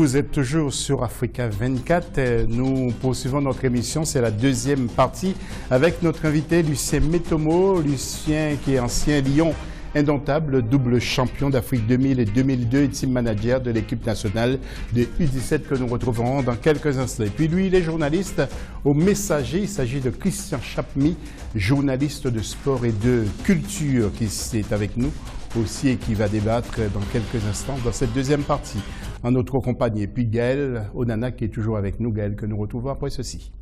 Vous êtes toujours sur Africa 24. Nous poursuivons notre émission. C'est la deuxième partie avec notre invité Lucien Métomo. Lucien qui est ancien Lion indomptable, double champion d'Afrique 2000 et 2002 et team manager de l'équipe nationale de U17 que nous retrouverons dans quelques instants. Et puis lui, il est journaliste au Messager. Il s'agit de Christian Chapmy, journaliste de sport et de culture qui est avec nous aussi et qui va débattre dans quelques instants dans cette deuxième partie. En notre compagnie, et puis Gaël Onana qui est toujours avec nous. Gaël que nous retrouvons après ceci.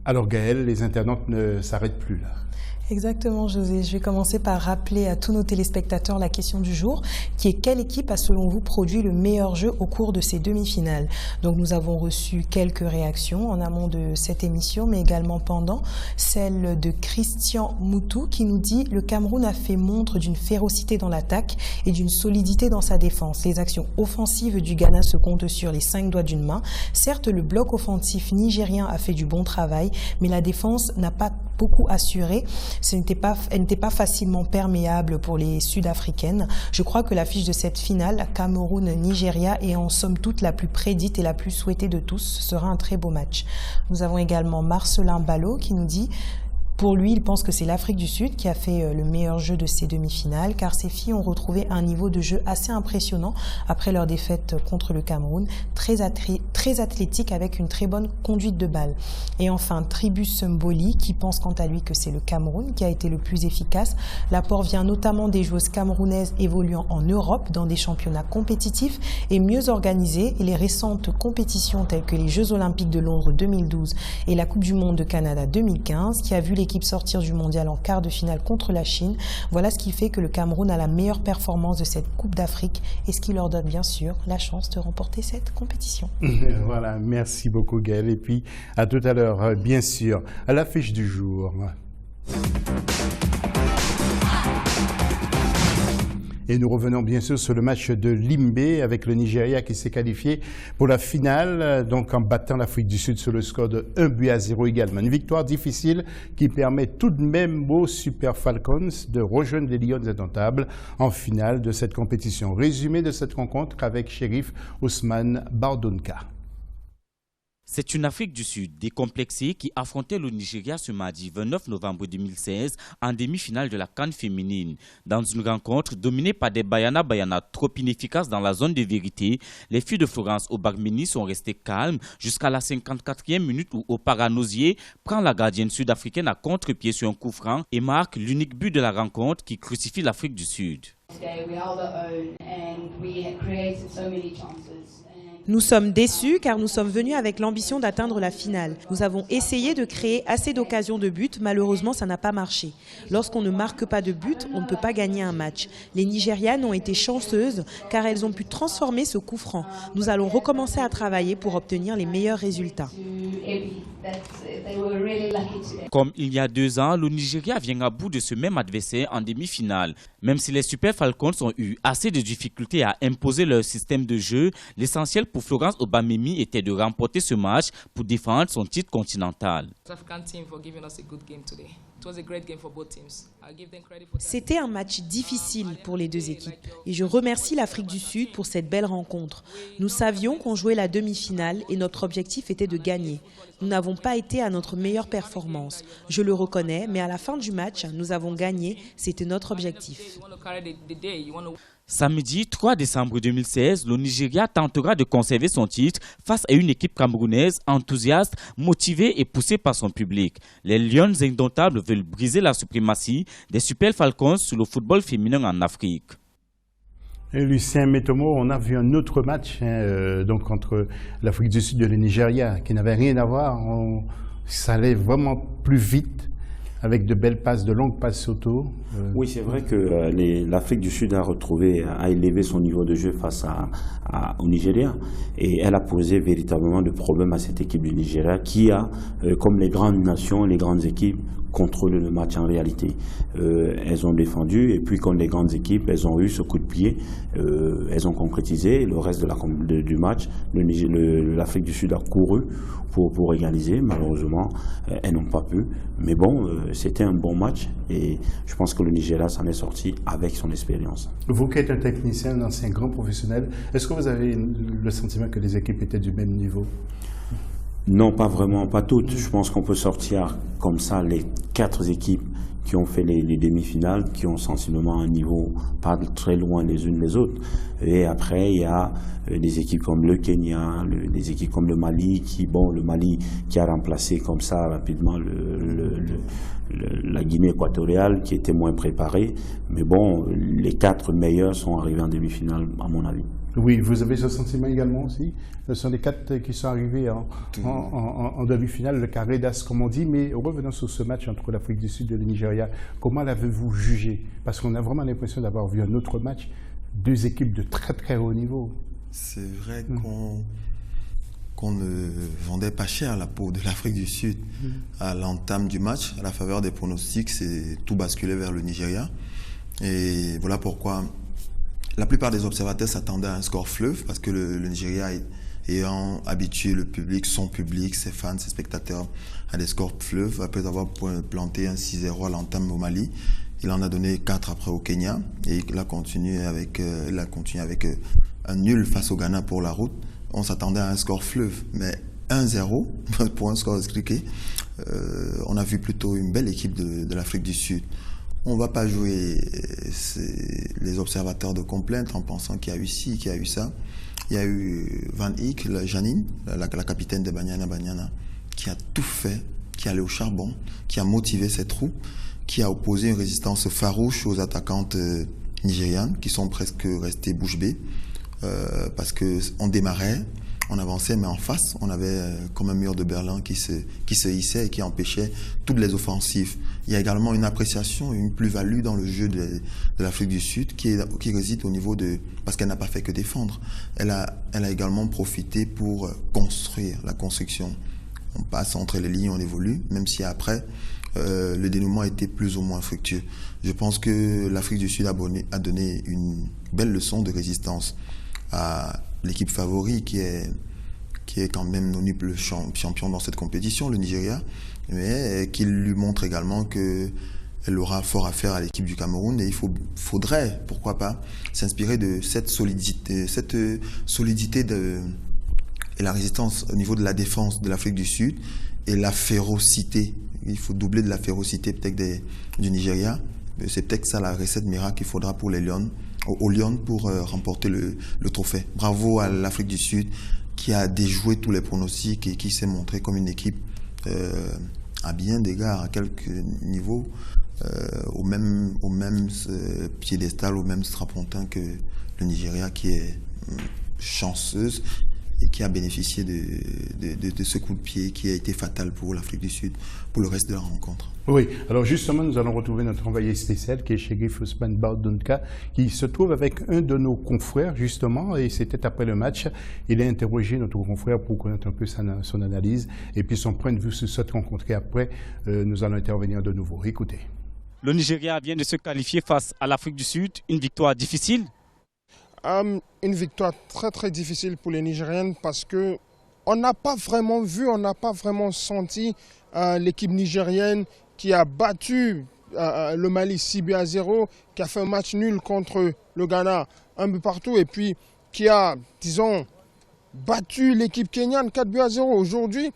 Alors Gaël, les internautes ne s'arrêtent plus là. Exactement José, je vais commencer par rappeler à tous nos téléspectateurs la question du jour qui est: quelle équipe a selon vous produit le meilleur jeu au cours de ces demi-finales? Donc nous avons reçu quelques réactions en amont de cette émission mais également pendant, celle de Christian Moutou qui nous dit: le Cameroun a fait montre d'une férocité dans l'attaque et d'une solidité dans sa défense. Les actions offensives du Ghana se comptent sur les 5 doigts d'une main. Certes, le bloc offensif nigérien a fait du bon travail mais la défense n'a pas beaucoup assuré. Elle n'était pas facilement perméable pour les Sud-Africaines. Je crois que l'affiche de cette finale, Cameroun-Nigeria, est en somme toute la plus prédite et la plus souhaitée de tous. Ce sera un très beau match. Nous avons également Marcelin Ballot qui nous dit: pour lui, il pense que c'est l'Afrique du Sud qui a fait le meilleur jeu de ces demi-finales, car ces filles ont retrouvé un niveau de jeu assez impressionnant après leur défaite contre le Cameroun, très athlétique avec une très bonne conduite de balle. Et enfin, Tribus Mboli qui pense quant à lui que c'est le Cameroun qui a été le plus efficace. L'apport vient notamment des joueuses camerounaises évoluant en Europe dans des championnats compétitifs et mieux organisés. Et les récentes compétitions telles que les Jeux Olympiques de Londres 2012 et la Coupe du Monde de Canada 2015 qui a vu l'équipe sortir du mondial en quart de finale contre la Chine. Voilà ce qui fait que le Cameroun a la meilleure performance de cette Coupe d'Afrique et ce qui leur donne bien sûr la chance de remporter cette compétition. Voilà, merci beaucoup Gaël. Et puis à tout à l'heure, bien sûr, à l'affiche du jour. Et nous revenons bien sûr sur le match de Limbé avec le Nigeria qui s'est qualifié pour la finale, donc en battant l'Afrique du Sud sur le score de 1-0 également. Une victoire difficile qui permet tout de même aux Super Falcons de rejoindre les Lions indomptables en finale de cette compétition. Résumé de cette rencontre avec Shérif Ousmane Bardonka. C'est une Afrique du Sud décomplexée qui affrontait le Nigeria ce mardi 29 novembre 2016 en demi-finale de la CAN féminine. Dans une rencontre dominée par des Bayana trop inefficaces dans la zone de vérité, les filles de Florence Obagbeni sont restées calmes jusqu'à la 54e minute où Oparanosier prend la gardienne sud-africaine à contre-pied sur un coup franc et marque l'unique but de la rencontre qui crucifie l'Afrique du Sud. Nous sommes déçus car nous sommes venus avec l'ambition d'atteindre la finale. Nous avons essayé de créer assez d'occasions de but, malheureusement ça n'a pas marché. Lorsqu'on ne marque pas de but, on ne peut pas gagner un match. Les Nigérianes ont été chanceuses car elles ont pu transformer ce coup franc. Nous allons recommencer à travailler pour obtenir les meilleurs résultats. Comme il y a 2 ans, le Nigeria vient à bout de ce même adversaire en demi-finale. Même si les Super Falcons ont eu assez de difficultés à imposer leur système de jeu, l'essentiel pour Florence Obamemi était de remporter ce match pour défendre son titre continental. C'était un match difficile pour les deux équipes et je remercie l'Afrique du Sud pour cette belle rencontre. Nous savions qu'on jouait la demi-finale et notre objectif était de gagner. Nous n'avons pas été à notre meilleure performance. Je le reconnais, mais à la fin du match, nous avons gagné. C'était notre objectif. Samedi 3 décembre 2016, le Nigeria tentera de conserver son titre face à une équipe camerounaise enthousiaste, motivée et poussée par son public. Les Lions indomptables veulent briser la suprématie des Super Falcons sur le football féminin en Afrique. Et Lucien Métomo, on a vu un autre match donc entre l'Afrique du Sud et le Nigeria qui n'avait rien à voir. Ça allait vraiment plus vite, avec de belles passes, de longues passes auto. Oui, c'est vrai que l'Afrique du Sud a élevé son niveau de jeu face au Nigeria. Et elle a posé véritablement de problèmes à cette équipe du Nigeria qui a, comme les grandes nations, les grandes équipes, contrôler le match en réalité. Elles ont défendu et puis contre les grandes équipes, elles ont eu ce coup de pied, elles ont concrétisé. Le reste du match, l'Afrique du Sud a couru pour égaliser. Malheureusement, elles n'ont pas pu. Mais bon, c'était un bon match et je pense que le Nigeria s'en est sorti avec son expérience. Vous qui êtes un technicien, un ancien grand professionnel, est-ce que vous avez le sentiment que les équipes étaient du même niveau? Non, pas vraiment, pas toutes. Je pense qu'on peut sortir comme ça les 4 équipes qui ont fait les demi-finales, qui ont sensiblement un niveau pas très loin les unes des autres. Et après, il y a des équipes comme le Kenya, des équipes comme le Mali, le Mali qui a remplacé comme ça rapidement la Guinée équatoriale, qui était moins préparée. Mais bon, les 4 meilleurs sont arrivés en demi-finale, à mon avis. Oui, vous avez ce sentiment également aussi? Ce sont les 4 qui sont arrivés en demi-finale, le carré d'as comme on dit, mais revenons sur ce match entre l'Afrique du Sud et le Nigeria. Comment l'avez-vous jugé? Parce qu'on a vraiment l'impression d'avoir vu un autre match, 2 équipes de très très haut niveau. C'est vrai qu'on ne vendait pas cher la peau de l'Afrique du Sud à l'entame du match, à la faveur des pronostics, c'est tout basculé vers le Nigeria. Et voilà pourquoi la plupart des observateurs s'attendaient à un score fleuve, parce que le Nigeria ayant habitué le public, son public, ses fans, ses spectateurs à des scores fleuves, après avoir planté un 6-0 à l'entame au Mali. Il en a donné 4 après au Kenya et il a continué avec un nul face au Ghana pour la route. On s'attendait à un score fleuve, mais 1-0 pour un score escriqué. On a vu plutôt une belle équipe de l'Afrique du Sud. On ne va pas jouer les observateurs de complainte en pensant qu'il y a eu ci, qu'il y a eu ça. Il y a eu Van Eyck, Janine, la capitaine de Banyana, qui a tout fait, qui est allée au charbon, qui a motivé ses troupes, qui a opposé une résistance farouche aux attaquantes nigérianes qui sont presque restées bouche bée parce qu'on démarrait, on avançait, mais en face, on avait comme un mur de Berlin qui se hissait et qui empêchait toutes les offensives. Il y a également une appréciation, une plus-value dans le jeu de l'Afrique du Sud qui réside au niveau de... Parce qu'elle n'a pas fait que défendre. Elle a également profité pour construire la construction. On passe entre les lignes, on évolue, même si après, le dénouement a été plus ou moins fructueux. Je pense que l'Afrique du Sud a donné une belle leçon de résistance à l'équipe favori qui est quand même le champion dans cette compétition, le Nigeria, mais qui lui montre également qu'elle aura fort à faire à l'équipe du Cameroun et il faudrait, pourquoi pas, s'inspirer de cette solidité et la résistance au niveau de la défense de l'Afrique du Sud et la férocité. Il faut doubler de la férocité peut-être du Nigeria. C'est peut-être ça la recette miracle qu'il faudra pour les Lions, aux Lions pour remporter le trophée. Bravo à l'Afrique du Sud qui a déjoué tous les pronostics et qui s'est montré comme une équipe à bien d'égards, à quelques niveaux, au même piédestal, au même strapontin que le Nigeria qui est chanceuse et qui a bénéficié de ce coup de pied qui a été fatal pour l'Afrique du Sud pour le reste de la rencontre. Oui, alors justement, nous allons retrouver notre envoyé spécial qui est Chérif Ousmane Bardunka, qui se trouve avec un de nos confrères justement, et c'était après le match. Il a interrogé notre confrère pour connaître un peu son analyse et puis son point de vue sur cette rencontre. Et après, nous allons intervenir de nouveau. Écoutez. Le Nigeria vient de se qualifier face à l'Afrique du Sud, une victoire difficile. Une victoire très très difficile pour les Nigériennes parce que on n'a pas vraiment vu, on n'a pas vraiment senti l'équipe nigérienne qui a battu le Mali 6-0, qui a fait un match nul contre le Ghana un peu partout et puis qui a, disons, battu l'équipe kenyane 4-0. Aujourd'hui,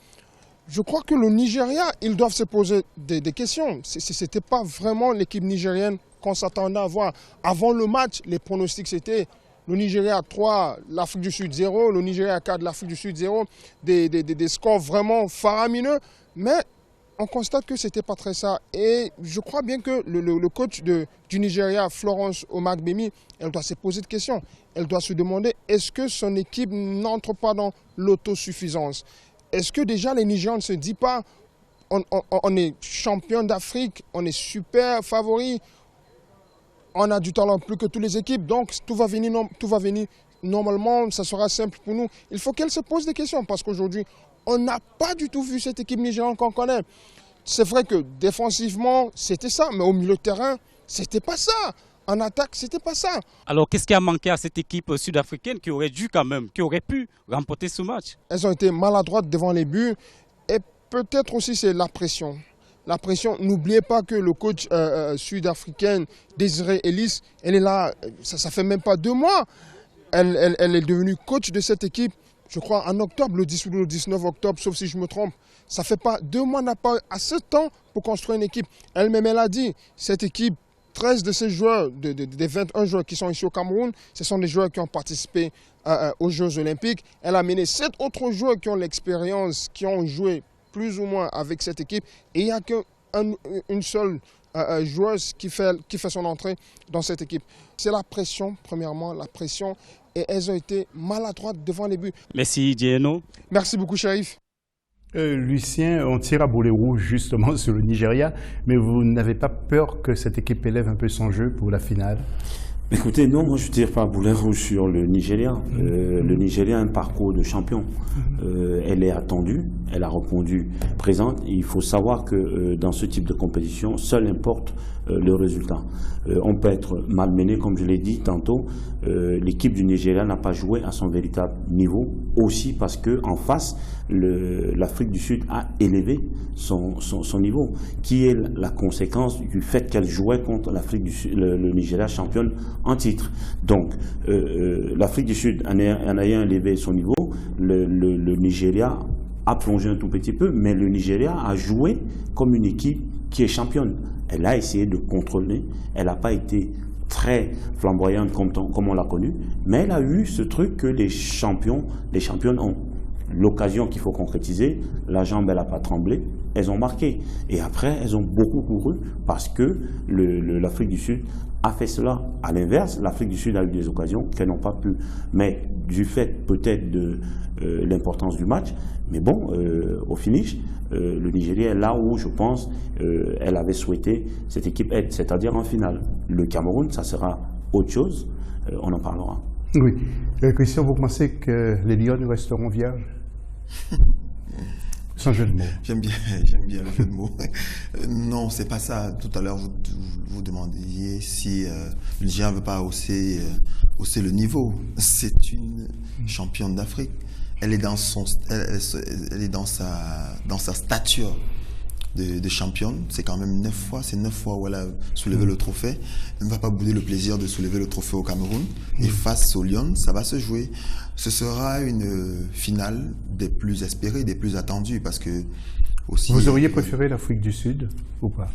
je crois que le Nigeria, ils doivent se poser des questions. Ce n'était pas vraiment l'équipe nigérienne qu'on s'attendait à voir. Avant le match, les pronostics c'était le Nigeria 3, l'Afrique du Sud 0, le Nigeria 4, l'Afrique du Sud 0, des scores vraiment faramineux, mais on constate que ce n'était pas très ça. Et je crois bien que le coach du Nigeria, Florence Omagbemi, elle doit se poser des questions. Elle doit se demander, est-ce que son équipe n'entre pas dans l'autosuffisance? Est-ce que déjà les Nigérians ne se disent pas, on est champion d'Afrique, on est super favori, on a du talent plus que toutes les équipes, donc tout va venir normalement, ça sera simple pour nous. Il faut qu'elle se pose des questions parce qu'aujourd'hui, on n'a pas du tout vu cette équipe nigériane qu'on connaît. c'est vrai que défensivement, c'était ça, mais au milieu de terrain, c'était pas ça. En attaque, c'était pas ça. Alors, qu'est-ce qui a manqué à cette équipe sud-africaine qui aurait pu remporter ce match? Elles ont été maladroites devant les buts et peut-être aussi c'est la pression. La pression, n'oubliez pas que le coach sud-africain, Désiré Ellis, elle est là, ça fait même pas 2 mois. Elle est devenue coach de cette équipe, je crois en octobre, le 10 ou le 19 octobre, sauf si je me trompe. Ça fait pas 2 mois, n'a pas assez de temps pour construire une équipe. Elle-même, elle a dit, cette équipe, 13 de ces joueurs, des 21 joueurs qui sont ici au Cameroun, ce sont des joueurs qui ont participé aux Jeux Olympiques. Elle a mené 7 autres joueurs qui ont l'expérience, qui ont joué plus ou moins avec cette équipe. Et il n'y a qu'une seule joueuse qui fait son entrée dans cette équipe. C'est la pression, premièrement, la pression. Et elles ont été maladroites devant les buts. Merci, Dieno. Merci beaucoup, Shérif. Lucien, on tire à boulet rouge justement sur le Nigeria, mais vous n'avez pas peur que cette équipe élève un peu son jeu pour la finale? Écoutez, non, moi je ne tire pas à boulet rouge sur le Nigeria. Le Nigeria a un parcours de champion. Elle est attendue, elle a répondu présente. Il faut savoir que dans ce type de compétition, seul importe le résultat. On peut être malmené, comme je l'ai dit tantôt. L'équipe du Nigeria n'a pas joué à son véritable niveau, aussi parce qu'en face, l'Afrique du Sud a élevé son niveau, qui est la conséquence du fait qu'elle jouait contre l'Afrique du Sud, le Nigeria championne en titre. Donc, l'Afrique du Sud en ayant élevé son niveau, le Nigeria a plongé un tout petit peu, mais le Nigeria a joué comme une équipe qui est championne. Elle a essayé de contrôler, elle n'a pas été très flamboyante comme on l'a connu, mais elle a eu ce truc que les championnes ont. L'occasion qu'il faut concrétiser, la jambe elle n'a pas tremblé, elles ont marqué. Et après, elles ont beaucoup couru parce que l'Afrique du Sud a fait cela. À l'inverse, l'Afrique du Sud a eu des occasions qu'elles n'ont pas pu. Mais du fait peut-être de l'importance du match, mais bon, au finish, le Nigeria est là où je pense elle avait souhaité cette équipe être, c'est-à-dire en finale. Le Cameroun, ça sera autre chose, on en parlera. Oui. Christian, vous pensez que les Lions resteront vierges? Sans jeu de mots. J'aime bien le jeu de mots. Non, c'est pas ça. Tout à l'heure, vous demandiez si le Nigeria ne veut pas hausser le niveau. C'est une championne d'Afrique. Elle est dans sa stature de championne. C'est quand même 9 fois. C'est 9 fois où elle a soulevé le trophée. Elle ne va pas bouder le plaisir de soulever le trophée au Cameroun. Et face aux Lions, ça va se jouer. Ce sera une finale des plus espérées, des plus attendues, parce que aussi. Vous auriez préféré l'Afrique du Sud ou pas?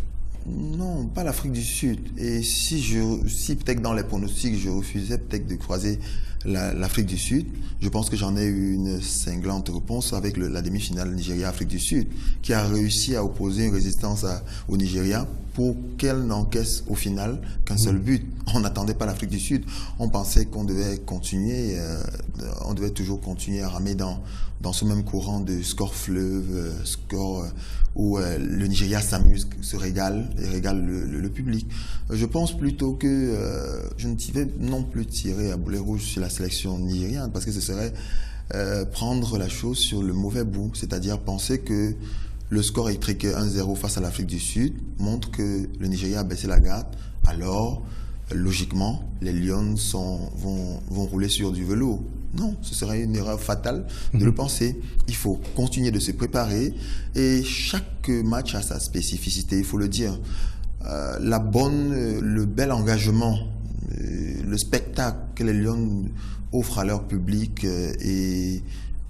Non, pas l'Afrique du Sud. Et si peut-être dans les pronostics, je refusais peut-être de croiser l'Afrique du Sud, je pense que j'en ai eu une cinglante réponse avec la demi-finale Nigeria-Afrique du Sud, qui a réussi à opposer une résistance au Nigeria pour qu'elle n'encaisse au final qu'un seul but. On n'attendait pas l'Afrique du Sud. On pensait qu'on devait continuer, on devait toujours continuer à ramer dans ce même courant de score fleuve, score où le Nigeria s'amuse, se régale et régale le public. Je pense plutôt que je ne vais non plus tirer à boulet rouge sur la sélection nigériane, parce que ce serait prendre la chose sur le mauvais bout, c'est-à-dire penser que le score étriqué 1-0 face à l'Afrique du Sud montre que le Nigeria a baissé la garde. Alors, logiquement, les Lions vont rouler sur du velours. Non, ce serait une erreur fatale de le penser. Il faut continuer de se préparer et chaque match a sa spécificité, il faut le dire. Le bel engagement, le spectacle que les Lions offrent à leur public et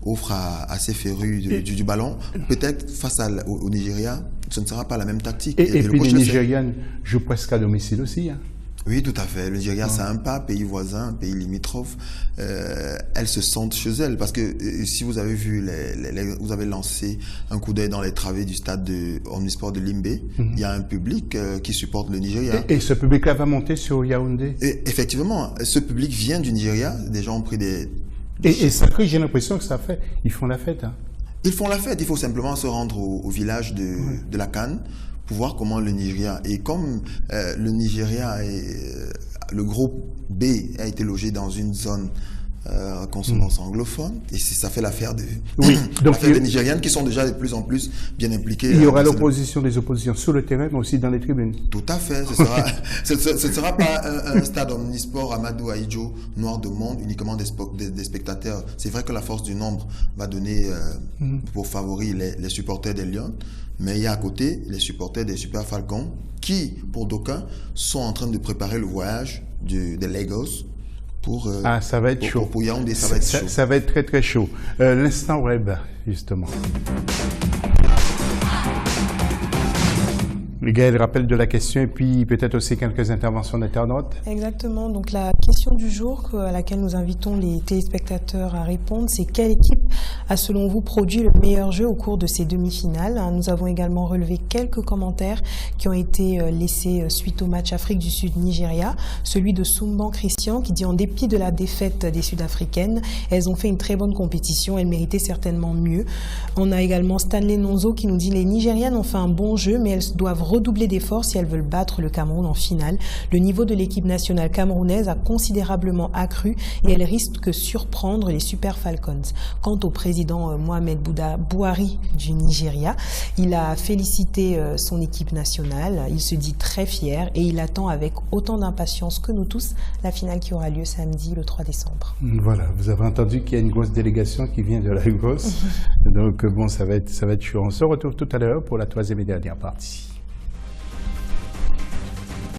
offrent à ces férus du ballon, peut-être face au Nigeria, ce ne sera pas la même tactique. Et puis les Nigérianes jouent presque à domicile aussi, hein. Oui, tout à fait. Le Nigeria, c'est un pas, pays voisin, pays limitrophe. Elles se sentent chez elles parce que si vous avez vu, vous avez lancé un coup d'œil dans les travées du stade de Omnisport de Limbe, il y a un public qui supporte le Nigeria. Et ce public-là va monter sur Yaoundé? Effectivement, ce public vient du Nigeria. Des gens ont pris des... Et ça crée, j'ai l'impression que ça fait... Ils font la fête, hein. Ils font la fête. Il faut simplement se rendre au village de la Cannes pour voir comment le Nigeria, et comme le Nigeria, le groupe B a été logé dans une zone consonance anglophone, et ça fait l'affaire des Nigériennes qui sont déjà de plus en plus bien impliquées. Il y aura l'opposition des oppositions sur le terrain, mais aussi dans les tribunes. Tout à fait. Ce ne sera pas un stade omnisport Amadou Ahidjo noir de monde, uniquement des spectateurs. C'est vrai que la force du nombre va donner pour favoris les supporters des Lions, mais il y a à côté les supporters des Super Falcons qui, pour d'aucuns, sont en train de préparer le voyage de Lagos. Ça va être chaud. Pour Yaoundé, ça va être chaud. Ça va être très très chaud. L'instant web, justement. Gaël, rappel de la question et puis peut-être aussi quelques interventions d'internautes. Exactement. Donc la question du jour à laquelle nous invitons les téléspectateurs à répondre, c'est quelle équipe a selon vous produit le meilleur jeu au cours de ces demi-finales? Nous avons également relevé quelques commentaires qui ont été laissés suite au match Afrique du Sud-Nigeria. Celui de Soumban Christian qui dit en dépit de la défaite des Sud-Africaines, elles ont fait une très bonne compétition, elles méritaient certainement mieux. On a également Stanley Nonzo qui nous dit les Nigérianes ont fait un bon jeu mais elles doivent redoubler d'efforts si elles veulent battre le Cameroun en finale. Le niveau de l'équipe nationale camerounaise a considérablement accru et elle risque de surprendre les Super Falcons. Quant au président Mohamed Bouhari du Nigeria, il a félicité son équipe nationale, il se dit très fier et il attend avec autant d'impatience que nous tous la finale qui aura lieu samedi le 3 décembre. Voilà, vous avez entendu qu'il y a une grosse délégation qui vient de la grosse, donc bon, ça va être chaud. On se retrouve tout à l'heure pour la troisième et dernière partie.